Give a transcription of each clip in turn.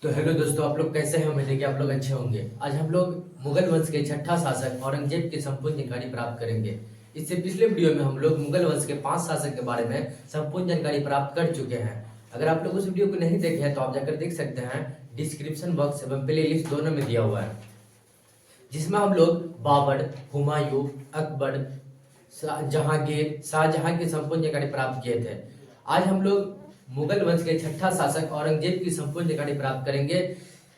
तो हेलो दोस्तों, आप लोग कैसे हैं? उम्मीद है कि आप लोग अच्छे होंगे। आज हम लोग मुगल वंश के छठा शासक औरंगजेब की संपूर्ण जानकारी प्राप्त करेंगे। इससे पिछले वीडियो में हम लोग मुगल वंश के 5 शासक के बारे में संपूर्ण जानकारी प्राप्त कर चुके हैं। अगर आप लोग उस वीडियो को नहीं देखे हैं तो आप जाकर देख सकते हैं। डिस्क्रिप्शन बॉक्स एवं प्ले लिस्ट दोनों में दिया हुआ है, जिसमें हम लोग बाबर, हुमायूं, अकबर, जहांगीर, शाहजहां की संपूर्ण जानकारी प्राप्त किए थे। आज हम लोग मुगल वंश के छठा शासक औरंगजेब की संपूर्ण जानकारी प्राप्त करेंगे,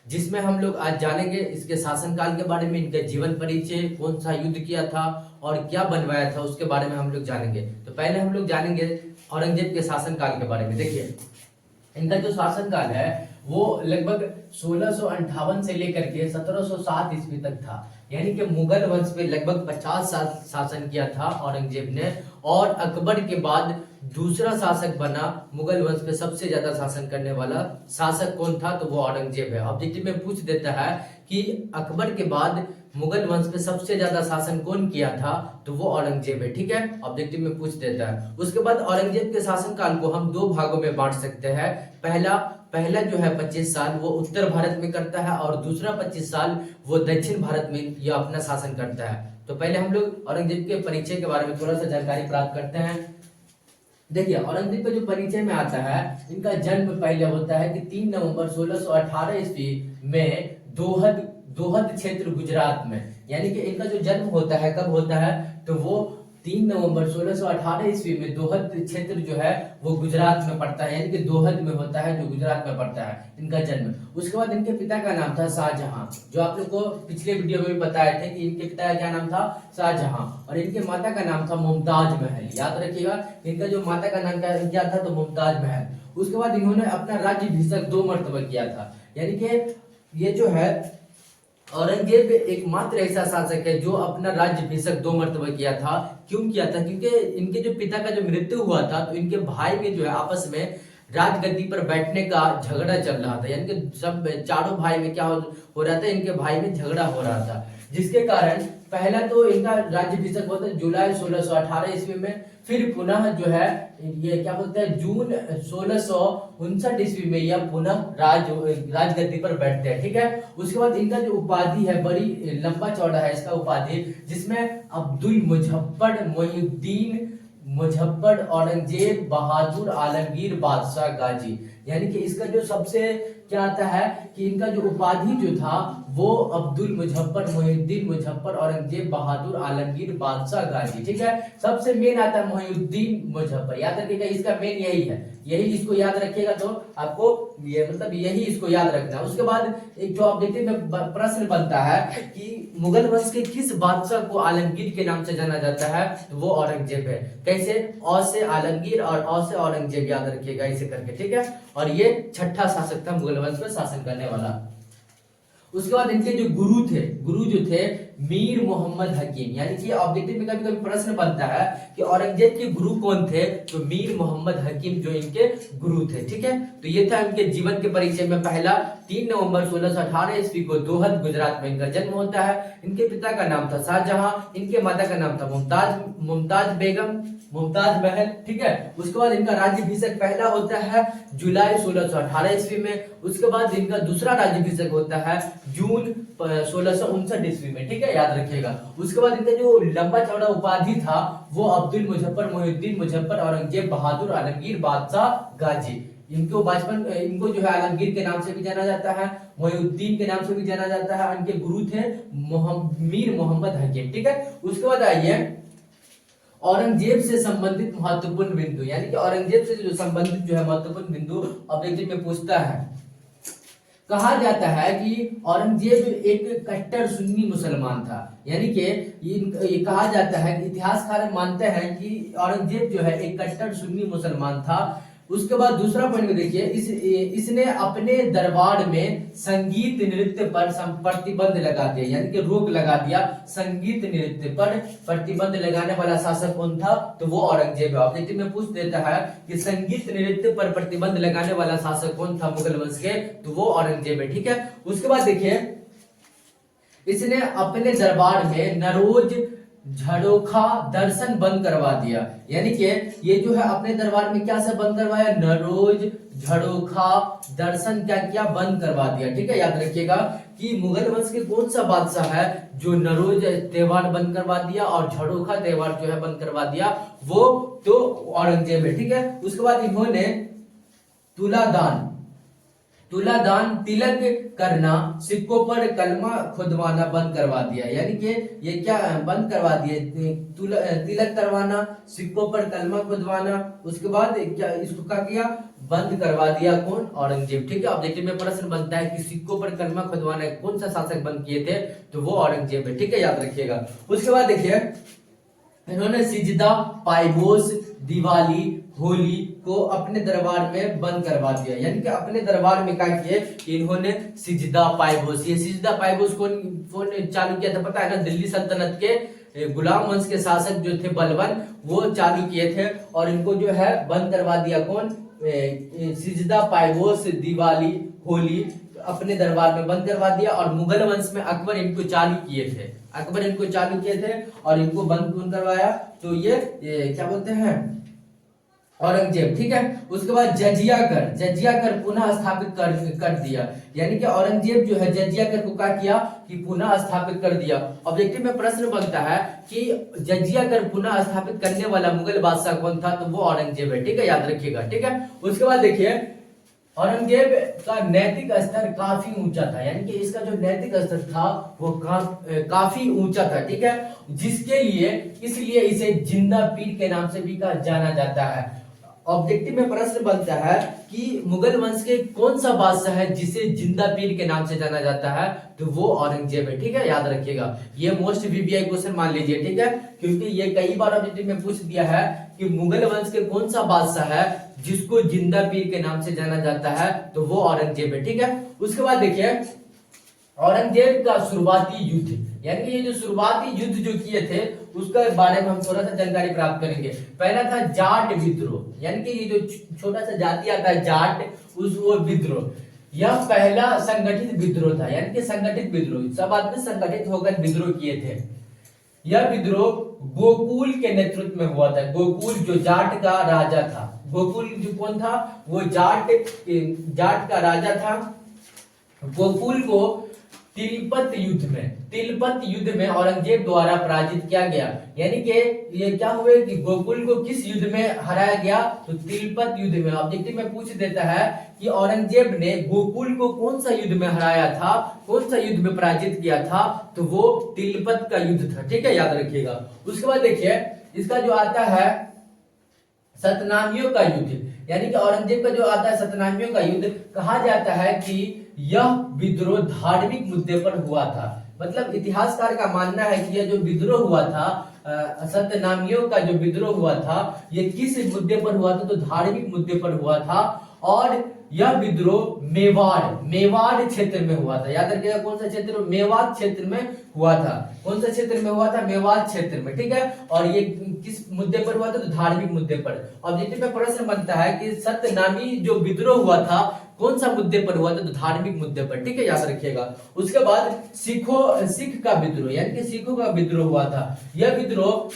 जिसमें हम लोग आज जानेंगे इसके शासनकाल के बारे में, इनके जीवन परिचय, कौन सा युद्ध किया था और क्या बनवाया था उसके बारे में हम लोग जानेंगे। तो पहले हम लोग जानेंगे औरंगजेब के शासनकाल के बारे में। देखिए, इनका जो शासनकाल है वो लगभग 1658 से लेकर के 1707 ईस्वी तक था। यानी कि मुगल वंश पे लगभग 50 साल शासन किया था औरंगजेब ने। और अकबर के बाद दूसरा शासक बना मुगल वंश पे सबसे ज्यादा शासन करने वाला शासक कौन था, तो वो औरंगजेब है। ऑब्जेक्टिव में पूछ देता है कि अकबर के बाद मुगल वंश पे सबसे ज्यादा शासन कौन किया था, तो वो औरंगजेब है। ठीक है, ऑब्जेक्टिव में पूछ देता है। उसके बाद औरंगजेब के शासनकाल को हम दो भागों में बांट सकते हैं। पहला जो है 25 साल वो उत्तर भारत में करता है और दूसरा 25 साल वो दक्षिण भारत में यह अपना शासन करता है। तो पहले हम लोग औरंगजेब के परिचय के बारे में थोड़ा सा जानकारी प्राप्त करते हैं। देखिए, औरंगजेब का जो परिचय में आता है, इनका जन्म पहले होता है कि 3 नवंबर 1618 ईस्वी में दोहद क्षेत्र गुजरात में। यानी कि इनका जो जन्म होता है कब होता है, तो वो 3 नवंबर 1618 ईस्वी में दोहद क्षेत्र जो है वो गुजरात में पड़ता है। यानी कि दोहद में होता है, जो गुजरात में पड़ता है इनका जन्म। उसके बाद इनके पिता का नाम था शाहजहां, जो आप लोग को पिछले वीडियो में भी बताए थे कि इनके पिता का क्या नाम था, शाहजहां। और इनके माता का नाम था मुमताज महल। याद रखिएगा, इनका जो माता का नाम क्या था, तो मुमताज महल। उसके बाद इन्होंने अपना राज्याभिषेक 2 मरतबा किया था। यानी कि ये जो है औरंगजेब एकमात्र ऐसा शासक है जो अपना राज्याभिषेक 2 मरतबा किया था। क्यों किया था? क्योंकि इनके जो पिता का जो मृत्यु हुआ था, तो इनके भाई में जो है आपस में राजगद्दी पर बैठने का झगड़ा चल रहा था। यानी कि सब चारों भाई में क्या हो रहा था, इनके भाई में झगड़ा हो रहा था, जिसके कारण पहला तो इनका राज्याभिषेक होता है जुलाई 1618 ईस्वी में। फिर पुनः जो है ये क्या बोलते हैं, जून 1659 ईस्वी में यह पुनः राजगद्दी पर बैठते हैं। ठीक है, उसके बाद इनका जो उपाधि है बड़ी लंबा चौड़ा है इसका उपाधि, जिसमें अब्दुल मुजफ्फर मोहिउद्दीन मुजफ्फर औरंगजेब बहादुर आलमगीर बादशाह गाजी। यानी कि इसका जो सबसे क्या आता है कि इनका जो उपाधि जो था वो अब्दुल मुजफ्फर मोहिउद्दीन मुजफ्फर औरंगजेब बहादुर आलमगीर बादशाह गाजी। ठीक है, सबसे मेन आता है मोहिउद्दीन मुजफ्फर। याद रखिएगा, इसका मेन यही है, यही इसको याद रखिएगा तो आपको ये मतलब यही इसको याद रखना है। उसके बाद एक जो ऑब्जेक्टिव में प्रश्न बनता है कि मुगल वंश के किस बादशाह को आलमगीर के नाम से जाना जाता है, तो वो औरंगजेब है। कैसे? औ से आलमगीर और औ से औरंगजेब, याद रखिएगा ऐसे करके। ठीक है, और ये छठा शासक था मुगल वंश पर शासन करने वाला। उसके बाद इनके जो गुरु जो थे मीर मोहम्मद हकीम। यानी कि ऑब्जेक्टिव में कभी कभी प्रश्न बनता है कि औरंगजेब के गुरु कौन थे, तो मीर मोहम्मद हकीम जो इनके गुरु थे। ठीक है, तो ये था इनके जीवन के परिचय में। पहला 3 नवंबर 1618 ईस्वी को दोहद गुजरात में इनका जन्म होता है। इनके पिता का नाम था शाहजहां, इनके माता का नाम था मुमताज बेगम, मुमताज महल। ठीक है, उसके बाद इनका राज्याभिषेक पहला होता है जुलाई 1618 ईस्वी में। उसके बाद इनका दूसरा राज्याभिषेक होता है जून 1659 ईस्वी में। ठीक है, याद रखिएगा। उसके बाद इनका जो लंबा चौड़ा उपाधि था वो अब्दुल मुजफ्फर मोहिउद्दीन मुजफ्फर औरंगजेब बहादुर आलमगीर बादशाह गाजी। इनको जो है आलमगीर के नाम से भी जाना जाता है, मोहिउद्दीन के नाम से भी जाना जाता है। इनके गुरु थे मीर मोहम्मद हकीम। ठीक है, उसके बाद आइए औरंगजेब से संबंधित महत्वपूर्ण बिंदु। यानी कि औरंगजेब से जो संबंधित जो है महत्वपूर्ण बिंदु ऑब्जेक्टिव में पूछता है। कहा जाता है कि औरंगजेब एक कट्टर सुन्नी मुसलमान था। यानी कि ये कहा जाता है कि इतिहासकार मानते हैं कि औरंगजेब जो है एक कट्टर सुन्नी मुसलमान था। उसके बाद दूसरा पॉइंट में देखिए, इसने अपने दरबार में संगीत नृत्य पर प्रतिबंध लगा दिया। यानी कि रोक लगा दिया, संगीत नृत्य पर प्रतिबंध लगाने वाला शासक कौन था, तो वो औरंगजेब है। ऑब्जेक्टिव में पूछ देता है कि संगीत नृत्य पर प्रतिबंध लगाने वाला शासक कौन था मुगल वंश के, तो वो औरंगजेब है। ठीक है, उसके बाद देखिए इसने अपने दरबार में नरोज झरोखा दर्शन बंद करवा दिया। यानी कि ये जो है अपने दरबार में क्या से बंद करवाया, नरोज झरोखा दर्शन क्या किया, बंद करवा दिया। ठीक है, याद रखिएगा कि मुगल वंश के कौन सा बादशाह है जो नरोज त्योहार बंद करवा दिया और झरोखा त्योहार जो है बंद करवा दिया, वो तो औरंगजेब है। ठीक है, उसके बाद इन्होंने तुलादान तुलादान तिलक करना, सिक्कों पर कलमा खुदवाना बंद करवा दिया। यानी कि ये क्या बंद करवा दिए, तिलक करवाना, सिक्कों पर कलमा खुदवाना, उसके बाद क्या इसको क्या किया, बंद करवा दिया। कौन, औरंगजेब। ठीक है, ऑब्जेक्टिव में प्रश्न बनता है कि सिक्कों पर कलमा खुदवाना कौन सा शासक बंद किए थे, तो वो औरंगजेब है। ठीक है, याद रखिएगा। उसके बाद देखिए इन्होंने सिजदा, पाइबोस, दिवाली, होली को अपने दरबार में बंद करवा दिया। यानी कि अपने दरबार में क्या किए, इन्होंने सिजदा पाइबोस, ये सिजदा पाइबोस कौन कौन चालू किया था पता है ना, दिल्ली सल्तनत के गुलाम वंश के शासक जो थे बलबन, वो चालू किए थे और इनको जो है बंद करवा दिया। कौन, सिजदा पाइबोस, दिवाली, होली अपने दरबार में बंद करवा दिया। और मुगल वंश में अकबर इनको चालू किए थे, अकबर इनको चालू किए थे और इनको बंद कौन करवाया, तो ये क्या बोलते हैं, औरंगजेब। ठीक है, उसके बाद जजिया कर पुनः स्थापित कर दिया। यानी कि औरंगजेब जो है जजिया कर को क्या किया कि पुनः स्थापित कर दिया। ऑब्जेक्टिव में प्रश्न बनता है कि जजिया कर पुनः स्थापित करने वाला मुगल बादशाह कौन था, तो वो औरंगजेब है। ठीक है, याद रखिएगा। ठीक है, उसके बाद देखिए औरंगजेब का नैतिक स्तर काफी ऊंचा था। यानी कि इसका जो नैतिक स्तर था वो काफी ऊंचा था। ठीक है, जिसके लिए इसलिए इसे जिंदा पीर के नाम से भी जाना जाता है। ऑब्जेक्टिव में प्रश्न बनता है कि मुगल वंश के कौन सा बादशाह है जिसे जिंदा पीर के नाम से जाना जाता है, तो वो औरंगजेब है। ठीक है, याद रखिएगा। ये मोस्ट वीवीआई क्वेश्चन मान लीजिए। ठीक है, क्योंकि ये कई बार ऑब्जेक्टिव में पूछ दिया है कि मुगल वंश के कौन सा बादशाह है जिसको जिंदा पीर के नाम से जाना जाता है, तो वो औरंगजेब है। ठीक है, उसके बाद देखिए औरंगजेब का शुरुआती युद्ध, यानी कि ये जो शुरुआती युद्ध जो किए थे उसके बारे में हम थोड़ा सा जानकारी प्राप्त करेंगे। पहला था जाट विद्रोह, यानी कि ये जो छोटा सा जाति आता है जाट, उस वो विद्रोह, यह पहला संगठित विद्रोह था। यानी कि संगठित विद्रोह, सब आदमी संगठित होकर विद्रोह किए थे। यह विद्रोह गोकुल के नेतृत्व में हुआ था। गोकुल जो जाट का राजा था, गोकुल जो कौन था, वो जाट का राजा था। गोकुल को तिलपत युद्ध में औरंगजेब द्वारा पराजित किया गया। यानी कि ये क्या हुए कि गोकुल को किस युद्ध में हराया गया, तो तिलपत युद्ध में। ऑब्जेक्टिव में पूछ देता है कि औरंगजेब ने गोकुल को कौन सा युद्ध में हराया था, कौन सा युद्ध में पराजित किया था, तो वो तिलपत का युद्ध था। ठीक है, याद रखिएगा। उसके बाद देखिए इसका जो आता है सतनामियों का युद्ध, यानी कि औरंगजेब का जो आता है सतनामियों का युद्ध, कहा जाता है कि यह विद्रोह धार्मिक मुद्दे पर हुआ था। मतलब इतिहासकार का मानना है कि यह जो विद्रोह हुआ था, सत्यनामियों का जो विद्रोह हुआ था, ये किस मुद्दे पर हुआ था, तो धार्मिक मुद्दे पर हुआ था। और यह विद्रोह मेवाड़ क्षेत्र में हुआ था। याद रखिएगा कौन सा क्षेत्र, मेवाड़ क्षेत्र में हुआ था। कौन सा क्षेत्र में हुआ था, मेवाड़ क्षेत्र में। ठीक है, और ये किस मुद्दे पर हुआ था, तो धार्मिक मुद्दे पर। ऑब्जेक्टिव में प्रश्न बनता है कि सत्यनामी जो विद्रोह हुआ था कौन सा मुद्दे पर हुआ था, तो धार्मिक मुद्दे पर। ठीक है, याद रखिएगा। उसके बाद सिख का विद्रोह, यानी कि सिखों का विद्रोह हुआ था। यह विद्रोह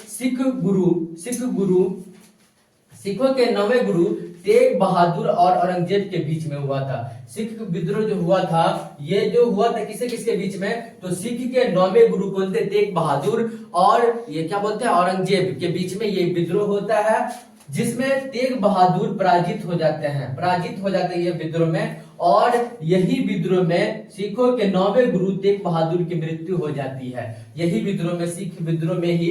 सिखों के नवे गुरु तेग बहादुर और औरंगजेब के बीच में हुआ था। सिख विद्रोह जो हुआ था, ये जो हुआ था किसके किसके बीच में, तो सिख के नौवे गुरु कौन थे, तेग बहादुर और ये क्या बोलते हैं औरंगजेब के बीच में ये विद्रोह होता है, जिसमें तेग बहादुर पराजित हो जाते हैं ये विद्रोह में। और यही विद्रोह में सिखों के नौवे गुरु तेग बहादुर की मृत्यु हो जाती है। यही विद्रोह में सिख विद्रोह में ही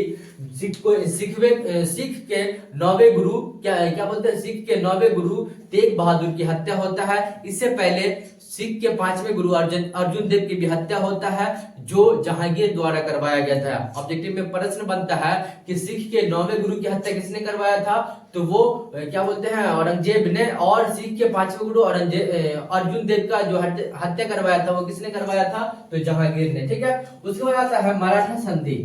सिख के नौवे गुरु क्या बोलते हैं, सिख के नौवे गुरु तेग बहादुर की हत्या होता है। इससे पहले सिख के पांचवें गुरु अर्जुन देव की भी हत्या होता है, जो जहांगीर द्वारा करवाया गया था। ऑब्जेक्टिव में प्रश्न बनता है कि सिख के नौवे गुरु की हत्या किसने करवाया था, तो वो क्या बोलते हैं औरंगजेब ने। और सिख के पांचवें गुरु अर्जुन देव का जो हत्या करवाया था वो किसने करवाया था, तो जहांगीर ने। ठीक है, उसके बाद आता है मराठा संधि।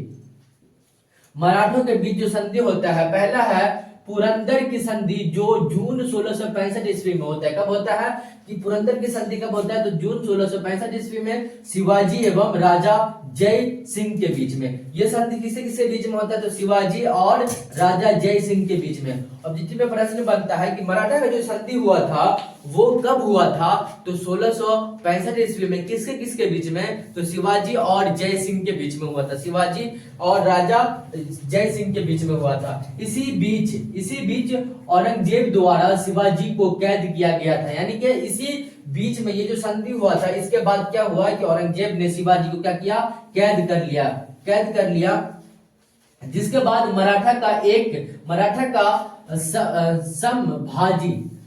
मराठों के बीच जो संधि होता है, पहला है पुरंदर की संधि, जो जून 1665 ईस्वी में होता है। कब होता है कि पुरंदर की संधि कब होता है, तो जून 1665 ईस्वी में शिवाजी एवं राजा जय सिंह के बीच में। यह संधि किसे किसके बीच में होता है, तो शिवाजी और राजा जय सिंह के बीच में। अब जितने में प्रश्न बनता है कि मराठा का जो संधि हुआ था वो कब हुआ था, तो 1665 ईस्वी में। किसके किसके बीच में, तो शिवाजी और जय सिंह के बीच में हुआ था, शिवाजी और राजा जय सिंह के बीच में हुआ था। इसी बीच औरंगजेब द्वारा शिवाजी को कैद किया गया था, यानी कि इसी बीच में ये जो संधि हुआ था, इसके बाद क्या हुआ कि औरंगजेब ने शिवाजी को क्या किया, कैद कर लिया। जिसके बाद मराठा का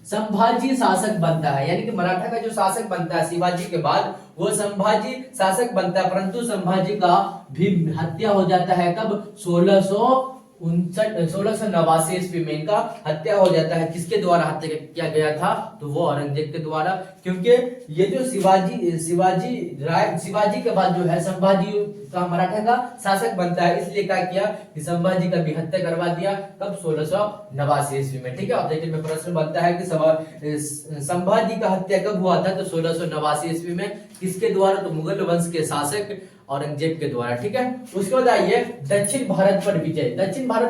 संभाजी शासक बनता है, यानी कि मराठा का जो शासक बनता है शिवाजी के बाद, वो संभाजी शासक बनता है। परंतु संभाजी का भी हत्या हो जाता है कब, 1689 ईस्वी में इनका हत्या हो जाता है। किसके द्वारा हत्या किया गया था, तो वो औरंगजेब के द्वारा। क्योंकि ये जो शिवाजी के बाद जो है संभाजी का मराठा का शासक बनता है, इसलिए क्या किया कि संभाजी का भी हत्या करवा दिया कब, 1689 ईस्वी में। ठीक है, अब देखिए में प्रश्न बनता है कि संभाजी का हत्या कब हुआ था, तो 1689 ईस्वी में। किसके द्वारा, तो मुगल वंश के शासक औरंगजेब के द्वारा। ठीक है, उसके बाद आइए दक्षिण भारत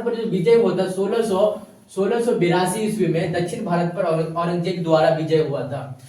पर जो विजय हुआ था 1682 ईस्वी में, दक्षिण भारत पर औरंगजेब द्वारा विजय हुआ था।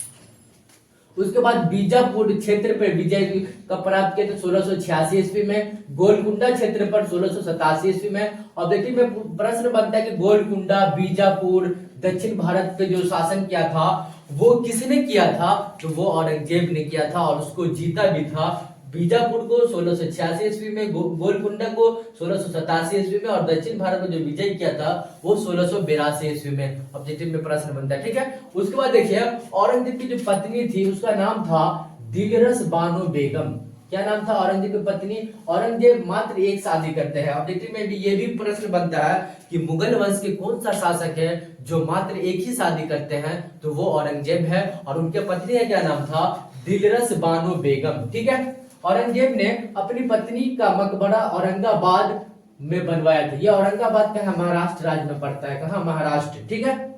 उसके बाद बीजापुर क्षेत्र पर विजय का प्राप्त किया था 1686 ईस्वी में, गोलकुंडा क्षेत्र पर 1687 ईस्वी में। और देखिए में प्रश्न बनता है कि गोलकुंडा, बीजापुर, दक्षिण भारत पे जो शासन किया था वो किसने किया था, तो वो औरंगजेब ने किया था और उसको जीता भी था। बीजापुर को 1686 ईस्वी में, गोलकुंडा को 1687 ईस्वी में, और दक्षिण भारत में जो विजय किया था वो 1682 ईस्वी में। ऑब्जेक्टिव में प्रश्न बनता है। ठीक है, उसके बाद देखिए औरंगजेब की जो पत्नी थी उसका नाम था दिलरस बानो बेगम। क्या नाम था औरंगजेब की पत्नी? औरंगजेब मात्र एक शादी करते हैं। ऑब्जेक्टिव में भी ये भी प्रश्न बनता है कि मुगल वंश के कौन सा शासक है जो मात्र एक ही शादी करते हैं, तो वो औरंगजेब है। और उनके पत्नी का क्या नाम था, दिलरस बानो बेगम। ठीक है, औरंगजेब ने अपनी पत्नी का मकबरा औरंगाबाद में बनवाया था। यह औरंगाबाद कहाँ, महाराष्ट्र राज्य में पड़ता है, कहाँ, महाराष्ट्र। ठीक है,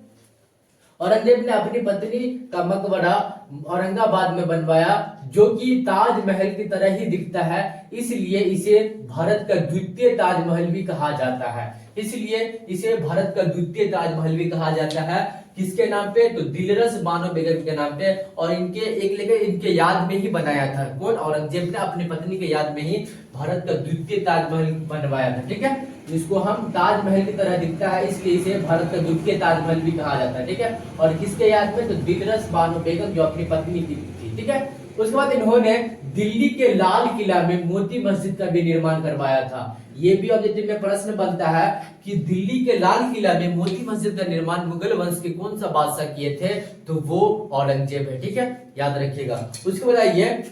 औरंगजेब ने अपनी पत्नी का मकबरा औरंगाबाद में बनवाया, जो कि ताजमहल की तरह ही दिखता है, इसलिए इसे भारत का द्वितीय ताजमहल भी कहा जाता है। किसके नाम पे, तो दिलरस बानो बेगम के नाम पे। और इनके याद में ही बनाया था। कौन? औरंगजेब ने अपनी पत्नी के याद में ही भारत का द्वितीय ताजमहल बनवाया था। ठीक है, इसको हम ताजमहल की तरह दिखता है, इसलिए इसे भारत का द्वितीय ताजमहल भी कहा जाता है। ठीक है, और किसके याद में, तो दिलरस बानो बेगम जो अपनी पत्नी की थी। ठीक है, उसके बाद इन्होंने दिल्ली के लाल किला में मोती मस्जिद का भी निर्माण करवाया था। ये भी ऑब्जेक्टिव में प्रश्न बनता है कि दिल्ली के लाल किला में मोती मस्जिद का निर्माण मुगल वंश के कौन सा बादशाह किए थे, तो वो औरंगजेब है। ठीक है, याद रखिएगा। उसके बाद आइए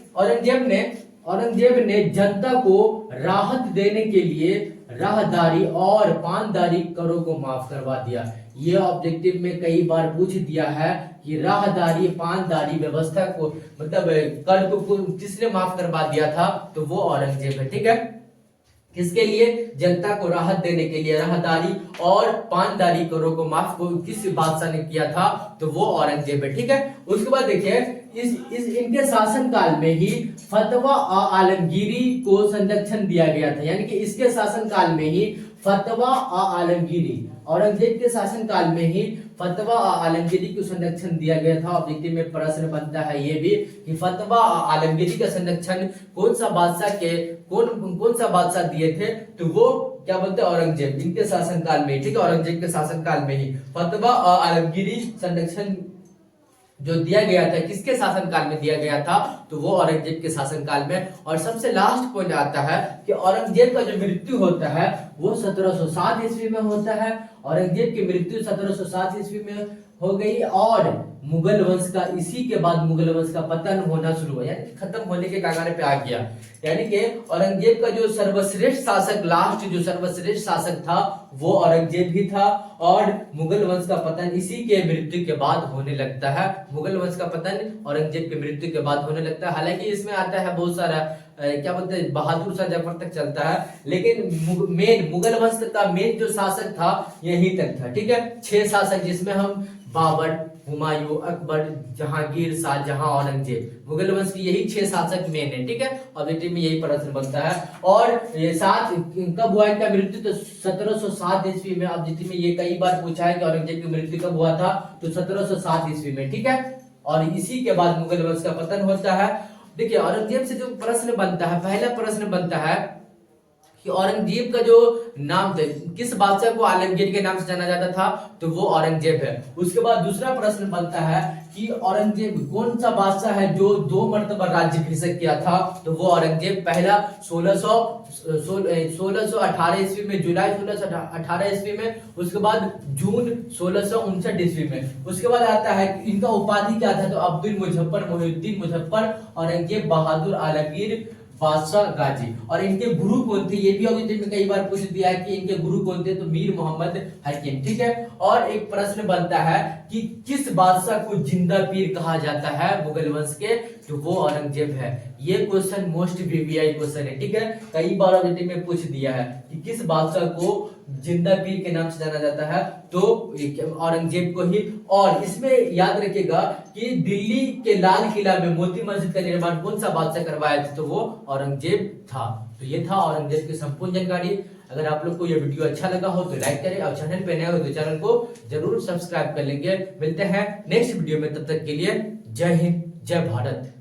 औरंगजेब ने जनता को राहत देने के लिए राहदारी और पानदारी करों को माफ करवा दिया। ये ऑब्जेक्टिव में कई बार पूछ दिया है कि राहदारी पानदारी व्यवस्था को, मतलब कर को किसने माफ करवा दिया था, तो वो औरंगजेब है। ठीक है, किसके लिए? जनता को राहत देने के लिए राहदारी और पानदारी करों को माफ किस बादशाह ने किया था, तो वो औरंगजेब है। ठीक है, उसके बाद देखिए इनके शासन काल में ही फतवा आलमगीरी को संरक्षण दिया गया था। यानी कि इसके शासन काल में ही फतवा आलमगीरी, औरंगजेब के शासन काल में ही फतवा आलमगीरी को संरक्षण दिया गया था। ऑब्जेक्टिव में प्रश्न बनता है ये भी कि फतवा आलमगीरी का संरक्षण कौन सा बादशाह दिए थे, तो वो क्या बोलते हैं, औरंगजेब। इनके शासन काल में, ठीक है, औरंगजेब के शासन काल में ही फतवा आलमगीरी संरक्षण जो दिया गया था, किसके शासन काल में दिया गया था, तो वो औरंगजेब के शासन काल में। और सबसे लास्ट पॉइंट आता है कि औरंगजेब का जो मृत्यु होता है वो 1707 ईस्वी में होता है। औरंगजेब की मृत्यु 1707 ईस्वी में हो गई और मुगल वंश का इसी के बाद मुगल वंश का पतन होना शुरू हुआ, यानी खत्म होने के कगार पे आ गया। यानी कि औरंगजेब का जो सर्वश्रेष्ठ शासक, लास्ट जो सर्वश्रेष्ठ शासक था वो औरंगजेब ही था। और मुगल वंश का पतन इसी के मृत्यु के बाद होने लगता है। मुगल वंश का पतन औरंगजेब के मृत्यु के बाद होने लगता है। हालांकि इसमें आता है बहुत सारा क्या बोलते हैं, बहादुर शाह जफर तक चलता है, लेकिन मुगल वंश का मेन जो शासक था यहीं तक था। ठीक है, 6 शासक, जिसमें हम बाबर, हुमायूं, अकबर, जहांगीर, शाहजहां, औरंगजेब। मुगल वंश की यही 6 शासक मेन है, ठीक है। ऑब्जेक्टिव में यही प्रश्न बनता है। और ये सात कब हुआ इनका मृत्यु, तो 1707 ईस्वी में। ऑब्जेक्टिव में ये कई बार पूछा है कि औरंगजेब की मृत्यु कब हुआ था, तो 1707 ईस्वी में, ठीक है। और इसी के बाद मुगल वंश का पतन होता है। देखिए औरंगजेब से जो प्रश्न बनता है, पहला प्रश्न बनता है कि औरंगजेब का जो नाम था, किस बादशाह को आलमगीर के नाम से जाना जाता था, तो वो औरंगजेब है। उसके बाद दूसरा प्रश्न बनता है कि औरंगजेब कौन सा बादशाह है जो 2 मरतबा राज्याभिषेक किया था, तो वो औरंगजेब पहला 1618 ईस्वी में, जुलाई 1618 ईस्वी में। उसके बाद जून 1659 ईस्वी में। उसके बाद आता है इनका उपाधि क्या था, तो अब्दुल मुजफ्फर, मोहिउद्दीन मुजफ्फर, औरंगजेब, बहादुर, आलमगीर, बादशाह, गाजी। और इनके गुरु कौन थे, ये भी ऑब्जेक्टिव में कई बार पूछ दिया है कि इनके गुरु कौन थे, तो मीर मोहम्मद हकीम, ठीक है। और एक प्रश्न बनता है कि किस बादशाह को जिंदा पीर कहा जाता है मुगल वंश के, तो वो औरंगजेब है। ये क्वेश्चन मोस्ट वीवीआई क्वेश्चन है, ठीक है। कई बार ऑब्जेक्टिव में पूछ दिया है कि किस बादशाह को जिंदा पीर के नाम से जाना जाता है, तो औरंगजेब को ही। और इसमें याद रखिएगा कि दिल्ली के लाल किला में मोती मस्जिद का निर्माण कौन सा बादशाह करवाया था, तो वो औरंगजेब था। तो ये था औरंगजेब की संपूर्ण जानकारी। अगर आप लोग को ये वीडियो अच्छा लगा हो तो लाइक करें, और चैनल पे नए हो तो चैनल को जरूर सब्सक्राइब कर लेंगे। मिलते हैं नेक्स्ट वीडियो में, तब तक के लिए जय हिंद, जय भारत।